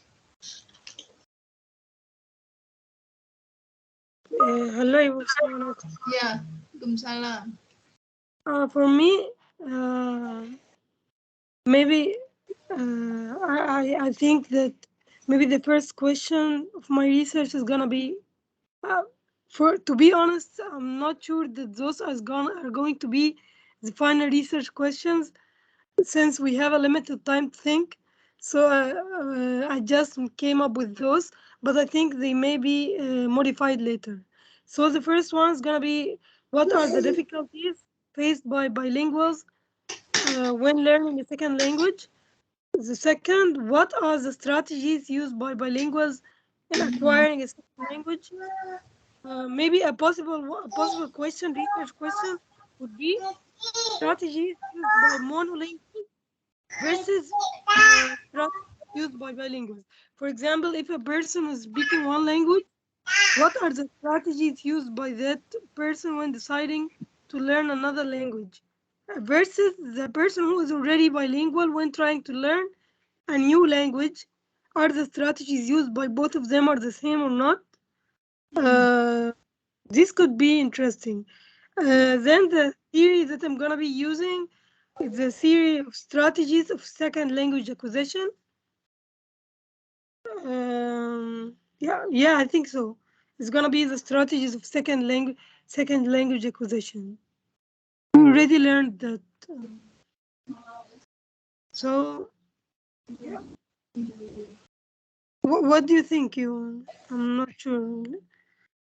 Hello. Yeah, Waalaikumsalam. For me, maybe I think that maybe the first question of my research is gonna be for to be honest, I'm not sure that those are going to be the final research questions since we have a limited time to think. So I just came up with those, but I think they may be modified later. So the first one is gonna be what are the difficulties faced by bilinguals when learning a second language? The second, what are the strategies used by bilinguals in acquiring a second language? Maybe a possible question, research question, would be strategies used by monolinguals versus strategies used by bilinguals. For example, if a person is speaking one language, what are the strategies used by that person when deciding to learn another language? Versus the person who is already bilingual when trying to learn a new language, are the strategies used by both of them are the same or not? Uh, this could be interesting. Then the theory that I'm gonna be using is the theory of strategies of second language acquisition. Yeah, I think so. It's gonna be the strategies of second language acquisition. We already learned that. So yeah. What do you think? I'm not sure.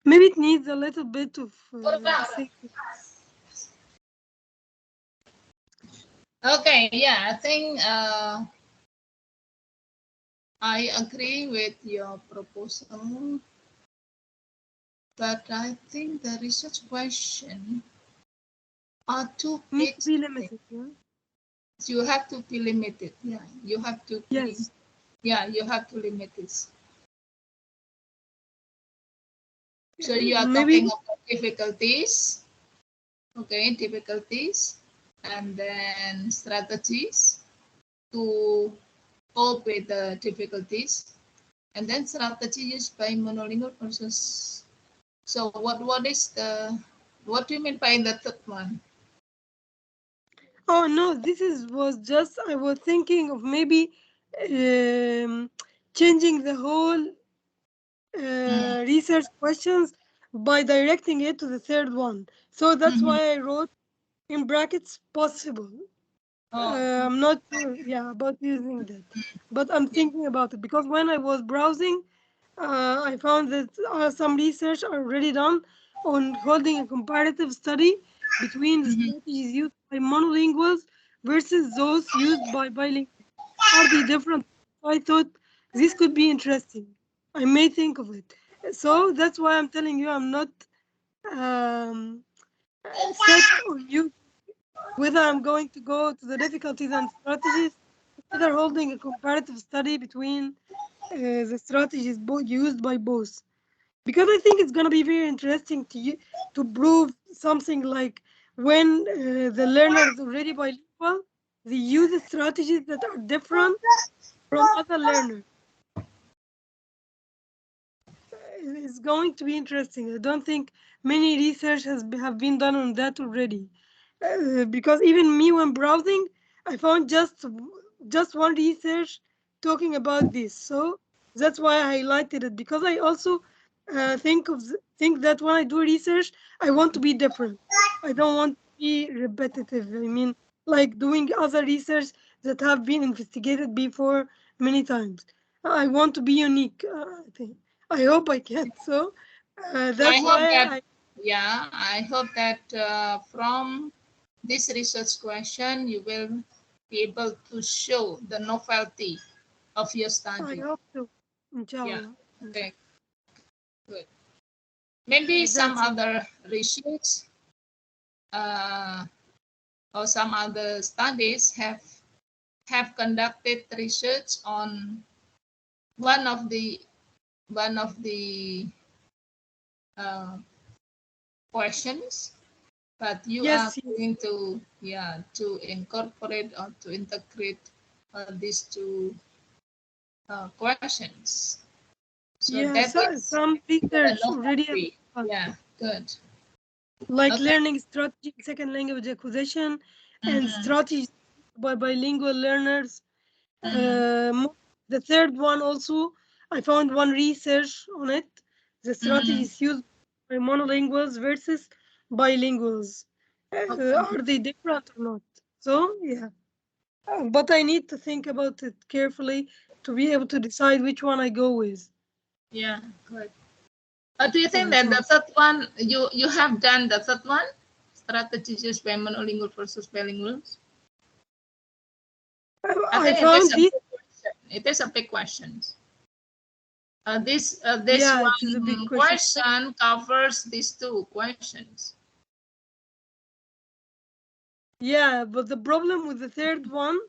Maybe it needs a little bit of thinking. Okay, yeah, I think I agree with your proposal, but I think the research question are too Need big. to be limited. Yeah. You have to be limited. Yeah, you have to be. Yes. Yeah, you have to limit this. So you are Maybe. talking about difficulties. Okay, difficulties, and then strategies to cope with the difficulties, and then strategy used by monolingual versus. So what do you mean by the third one? Oh no, was just I was thinking of maybe um, changing the whole research questions by directing it to the third one. So that's Mm-hmm. why I wrote in brackets possible. Oh, I'm not sure, yeah, about using that, but I'm yeah. thinking about it because when I was browsing, I found that some research are already done on holding a comparative study between the Mm-hmm. strategies used by monolinguals versus those used by bilinguals. Are they different? I thought this could be interesting. I may think of it. So that's why I'm telling you I'm not um, set on you whether I'm going to go to the difficulties and strategies, whether holding a comparative study between the strategies used by both. Because I think it's going to be very interesting to prove something like when the learner is already bilingual, they use strategies that are different from other learners. It's going to be interesting. I don't think many research have been done on that already. Because even me when browsing, I found just one research talking about this. So that's why I highlighted it because I also think that when I do research, I want to be different. I don't want to be repetitive. I mean, like doing other research that have been investigated before many times. I want to be unique. I think. I hope I can. So I that's hope why that, yeah, I hope that from this research question, you will be able to show the novelty of your I study. hope to. Yeah, Inshallah. okay, good. Maybe some That's it. other research uh, or some other studies have conducted research on one of the one of the uh, questions, but you are Yes, yes. going to, yeah, to incorporate or to integrate these two questions. So Yeah, that so, is some the research already have novelty. Yeah, good. like Okay. learning strategy, second language acquisition, and Mm-hmm. strategies by bilingual learners. Mm-hmm. The third one also, I found one research on it. The Mm-hmm. strategies used by monolinguals versus bilinguals. Okay. Are they different or not? So yeah, but I need to think about it carefully to be able to decide which one I go with. Yeah, good. Do you think Yes, that the ma'am. third one you have done the third one? Strategies used by monolingual versus bilinguals? I I think it is found a this. big question. It is a big question. This Yeah, it is a big one question. question covers these two questions. Yeah, but the problem with the third one,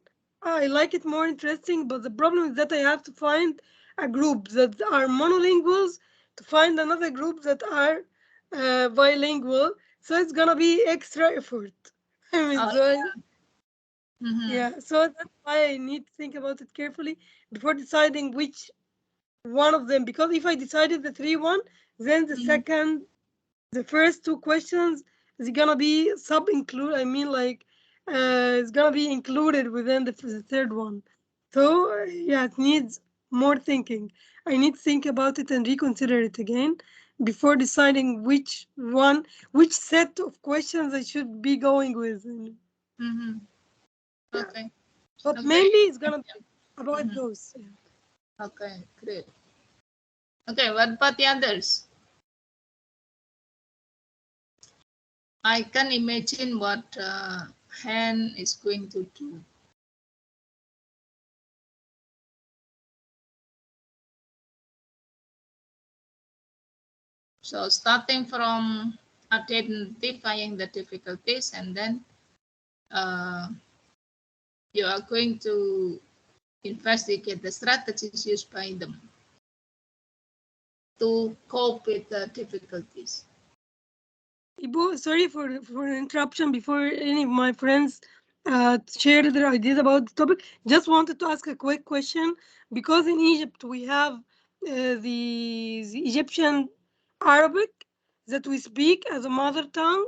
I like it more interesting, but the problem is that I have to find a group that are monolinguals to find another group that are bilingual. So it's gonna be extra effort. I mean, Oh, so mm-hmm. yeah, so that's why I need to think about it carefully before deciding which one of them. Because if I decided the three one, then the first two questions is gonna be sub-include. I mean, like, it's gonna be included within the third one. So yeah, it needs more thinking. I need to think about it and reconsider it again before deciding which set of questions I should be going with. Mm-hmm. Yeah, Okay. but Okay. mainly it's gonna be about Mm-hmm. those. Yeah. Okay, great. Okay, what about the others? I can imagine what Han is going to do. So starting from identifying the difficulties, and then you are going to investigate the strategies used by them to cope with the difficulties. Ibu, sorry for interruption before any of my friends share their ideas about the topic. Just wanted to ask a quick question because in Egypt we have the Egyptian Arabic that we speak as a mother tongue.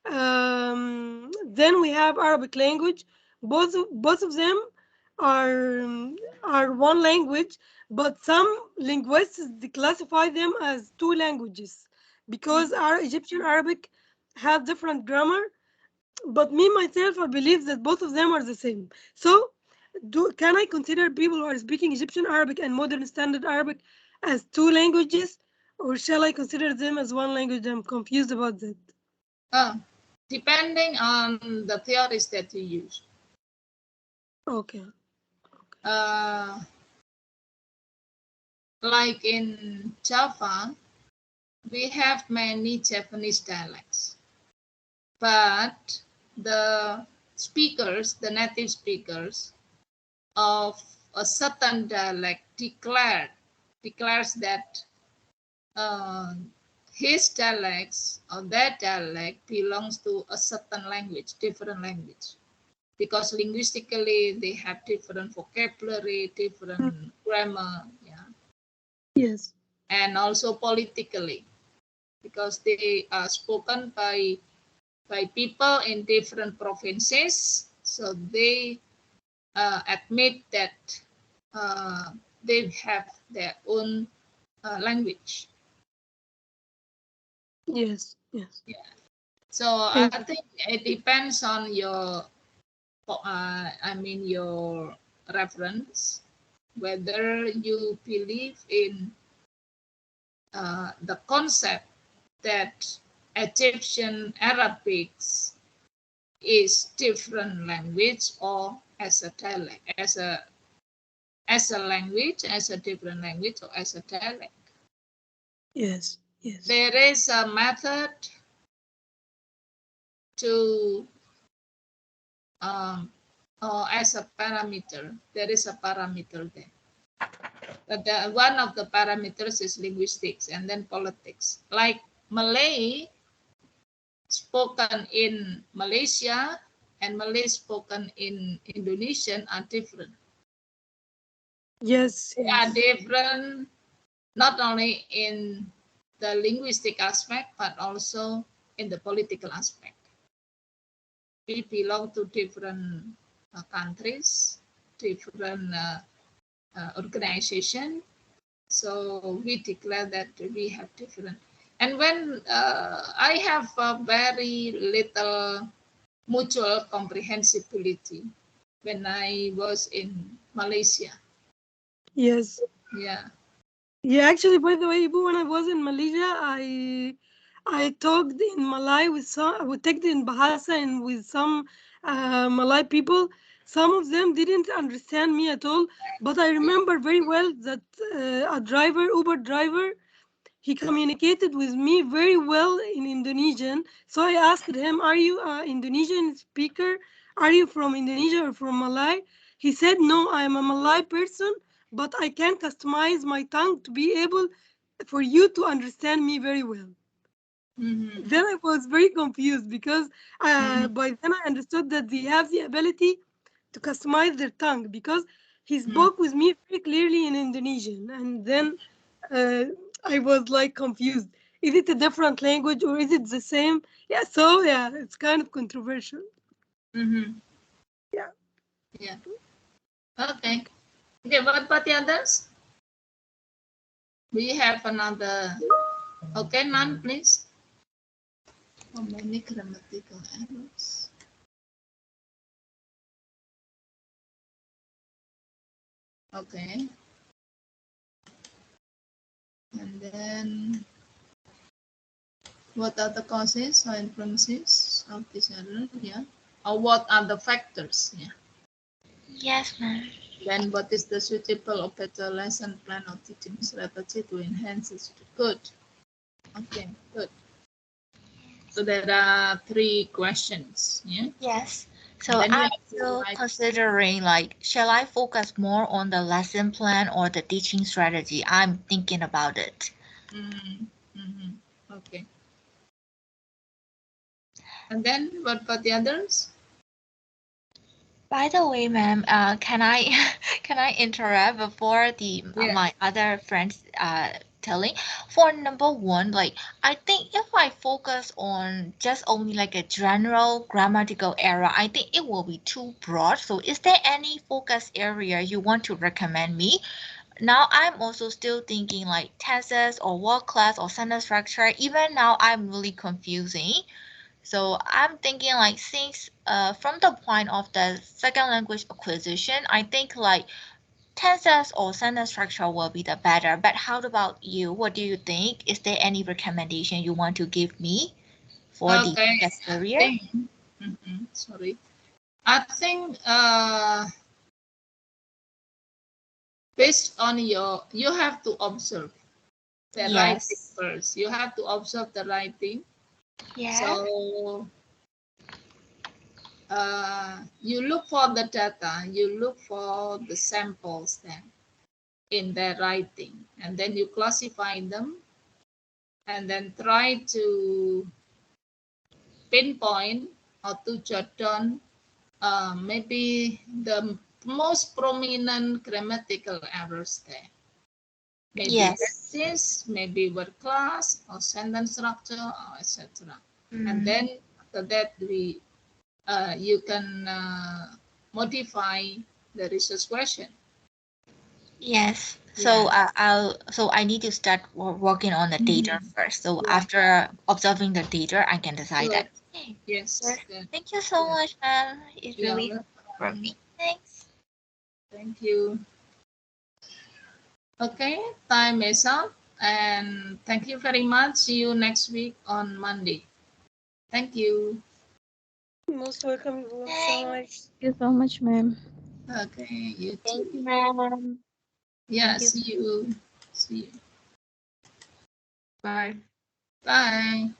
Then we have Arabic language. Both of them are one language, but some linguists classify them as two languages because our Egyptian Arabic has different grammar. But me myself, I believe that both of them are the same. So, can I consider people who are speaking Egyptian Arabic and Modern Standard Arabic as two languages, or shall I consider them as one language? I'm confused about that. Depending on the theories that you use. Okay. Like in Java, we have many Japanese dialects, but the speakers, the native speakers of a certain dialect declares that his dialects or that dialect belongs to a certain language, different language, because linguistically they have different vocabulary, different grammar, yeah, Yes. and also politically, because they are spoken by people in different provinces, so they admit that they have their own language. Yes. Yes. Yeah. So I Thank you. think it depends on your, your reference, whether you believe in the concept that Egyptian Arabics is different language or as a dialect, as a language, as a different language, or as a dialect. Yes. Yes. There is a method to or as a parameter. There is a parameter there. But one of the parameters is linguistics and then politics. Like Malay spoken in Malaysia and Malay spoken in Indonesian are different. Yes. They are different, not only in the linguistic aspect, but also in the political aspect. We belong to different countries, different organization. So we declare that we have different. And when I have a very little mutual comprehensibility when I was in Malaysia. Yes. Yeah. Yeah, actually, by the way, Ibu, when I was in Malaysia, I talked in Malay with some, I would take in Bahasa and with some Malay people. Some of them didn't understand me at all, but I remember very well that a driver, Uber driver, he communicated with me very well in Indonesian. So I asked him, "Are you an Indonesian speaker? Are you from Indonesia or from Malay?" He said, "No, I am a Malay person, but I can customize my tongue to be able for you to understand me very well." Mm-hmm. Then I was very confused because Mm-hmm. by then I understood that they have the ability to customize their tongue because he Mm-hmm. spoke with me very clearly in Indonesian. And then uh, I was like confused. Is it a different language or is it the same? Yeah, so yeah, it's kind of controversial. Mm-hmm. Yeah. Yeah. Okay. Okay, what about the others? We have another. Okay, Nan, please. How many grammatical errors? Okay. And then what are the causes or influences of this error? Yeah. Or what are the factors? Yeah. Yes, ma'am. Then what is the suitable or better lesson plan or teaching strategy to enhance it? Good. Okay, good. So there are 3 questions. Yeah. Yes. And So then you I'm have to still write. considering like, shall I focus more on the lesson plan or the teaching strategy? I'm thinking about it. Okay. And then what about the others? By the way, ma'am, can I can I interrupt before the Yeah. my other friends telling? For number one, like I think if I focus on just only like a general grammatical error, I think it will be too broad. So is there any focus area you want to recommend me? Now I'm also still thinking like tenses or word class or sentence structure. Even now I'm really confusing. So I'm thinking like since from the point of the second language acquisition, I think like tenses or sentence structure will be the better. But how about you? What do you think? Is there any recommendation you want to give me for the Okay. focus I area? think. Sorry. I think based on you have to observe the writing Yes. first. You have to observe the writing. Yeah. So you look for the data. You look for the samples then in their writing, and then you classify them, and then try to pinpoint or to jot down maybe the most prominent grammatical errors there. Maybe Yes. tenses, maybe word class or sentence structure, or etc. And then after that, you can modify the research question. Yes. So Yeah. I need to start working on the data first. So Yeah. after observing the data, I can decide Good. that. Okay. Yes. Yes. Good. Thank you so Yeah. much, ma'am. It's Yeah. really for me. Thanks. Thank you. Okay, time is up, and thank you very much. See you next week on Monday. Thank you. Most welcome. Thanks. Thank you so much, ma'am. Okay, you Thank you, too. ma'am. Yeah, Thank you. see you. See you. Bye. Bye.